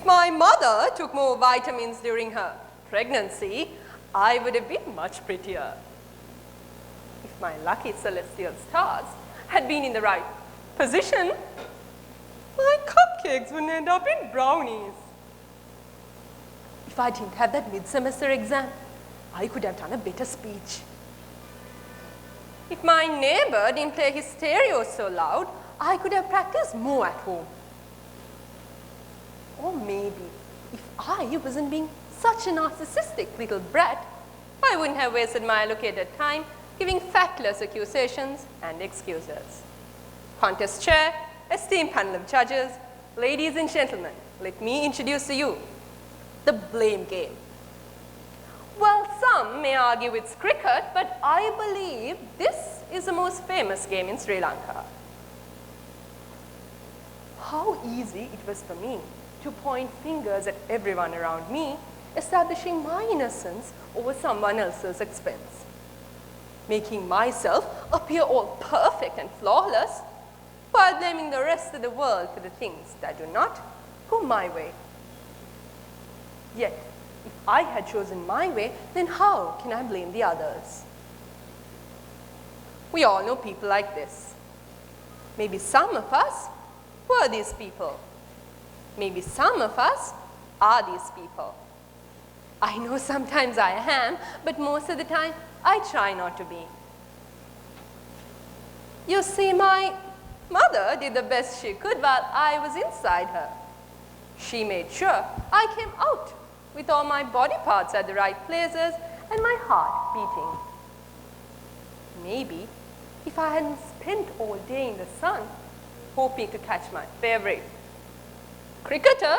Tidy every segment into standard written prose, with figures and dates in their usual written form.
If my mother took more vitamins during her pregnancy, I would have been much prettier. If my lucky celestial stars had been in the right position, my cupcakes wouldn't end up in brownies. If I didn't have that mid-semester exam, I could have done a better speech. If my neighbor didn't play his stereo so loud, I could have practiced more at home. Or maybe, if I wasn't being such a narcissistic little brat, I wouldn't have wasted my allocated time giving factless accusations and excuses. Contest chair, esteemed panel of judges, ladies and gentlemen, let me introduce to you the blame game. Well, some may argue it's cricket, but I believe this is the most famous game in Sri Lanka. How easy it was for me to point fingers at everyone around me, establishing my innocence over someone else's expense, making myself appear all perfect and flawless, while blaming the rest of the world for the things that do not go my way. Yet, if I had chosen my way, then how can I blame the others? We all know people like this. Maybe some of us were these people. Maybe some of us are these people. I know sometimes I am, but most of the time I try not to be. You see, my mother did the best she could while I was inside her. She made sure I came out with all my body parts at the right places and my heart beating. Maybe if I hadn't spent all day in the sun hoping to catch my favorite cricketer,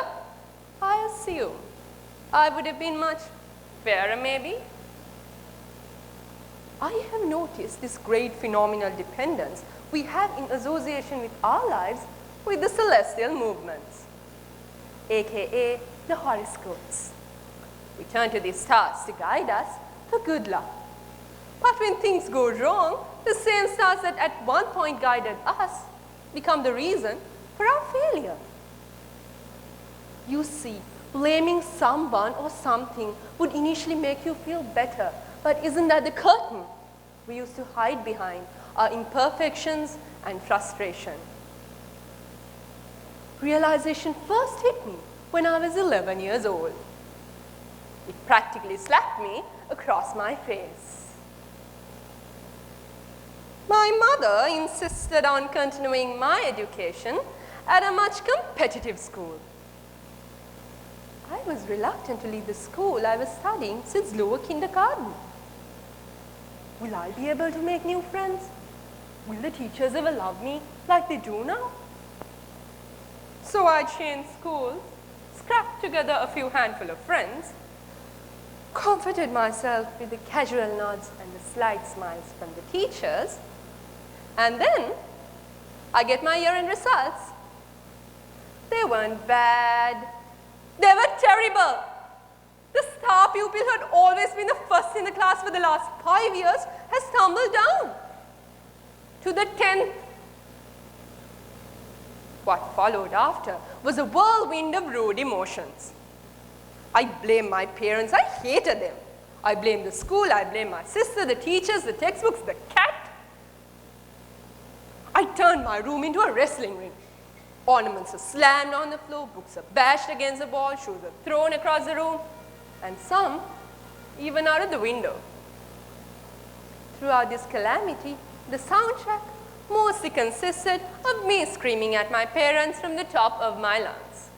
I assume I would have been much fairer maybe. I have noticed this great phenomenal dependence we have in association with our lives with the celestial movements, aka the horoscopes. We turn to these stars to guide us for good luck. But when things go wrong, the same stars that at one point guided us become the reason for our failure. You see, blaming someone or something would initially make you feel better, but isn't that the curtain we used to hide behind our imperfections and frustration? Realization first hit me when I was 11 years old. It practically slapped me across my face. My mother insisted on continuing my education at a much competitive school. I was reluctant to leave the school I was studying since lower kindergarten. Will I be able to make new friends? Will the teachers ever love me like they do now? So I changed schools, scrapped together a few handful of friends, comforted myself with the casual nods and the slight smiles from the teachers, and then I get my year-end results. They weren't bad. They were terrible. The star pupil who had always been the first in the class for the last 5 years has tumbled down to the 10th. What followed after was a whirlwind of rude emotions. I blamed my parents. I hated them. I blamed the school. I blamed my sister, the teachers, the textbooks, the cat. I turned my room into a wrestling ring. Ornaments are slammed on the floor, books are bashed against the wall, shoes are thrown across the room, and some even out of the window. Throughout this calamity, the soundtrack mostly consisted of me screaming at my parents from the top of my lungs.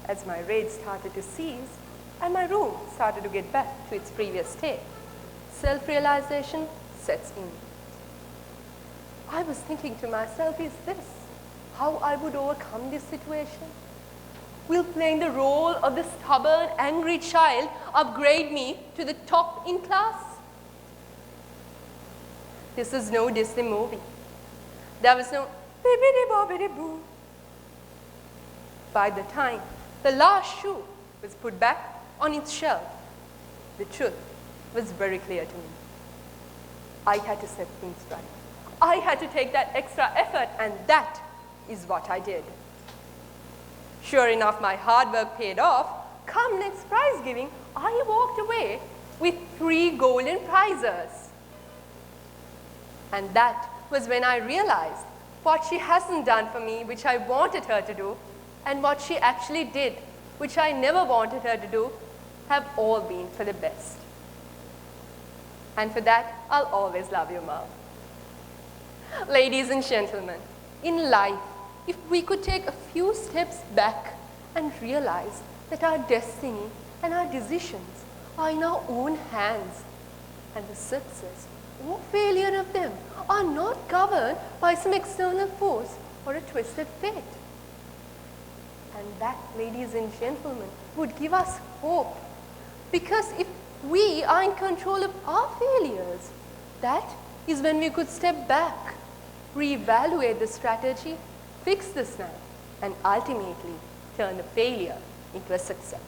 As my rage started to cease and my room started to get back to its previous state, self-realization sets in. I was thinking to myself, is this how I would overcome this situation? Will playing the role of the stubborn, angry child upgrade me to the top in class? This is no Disney movie. There was no bibbidi-bobbidi-boo. By the time the last shoe was put back on its shelf, the truth was very clear to me. I had to set things right. I had to take that extra effort, and that is what I did. Sure enough, my hard work paid off. Come next prize giving, I walked away with 3 golden prizes. And that was when I realized what she hasn't done for me, which I wanted her to do, and what she actually did, which I never wanted her to do, have all been for the best. And for that, I'll always love you, Mom. Ladies and gentlemen, in life, if we could take a few steps back and realize that our destiny and our decisions are in our own hands, and the success or failure of them are not governed by some external force or a twisted fate. And that, ladies and gentlemen, would give us hope. Because if we are in control of our failures, that is when we could step back, reevaluate the strategy, fix the snag, and ultimately turn the failure into a success.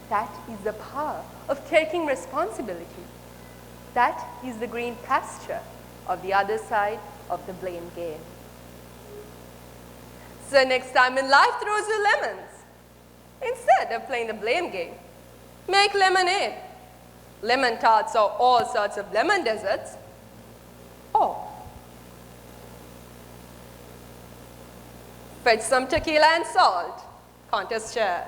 That is the power of taking responsibility. That is the green pasture of the other side of the blame game. So next time when life throws you lemons, instead of playing the blame game, make lemonade. Lemon tarts or all sorts of lemon desserts. Or fetch some tequila and salt. Contest chair.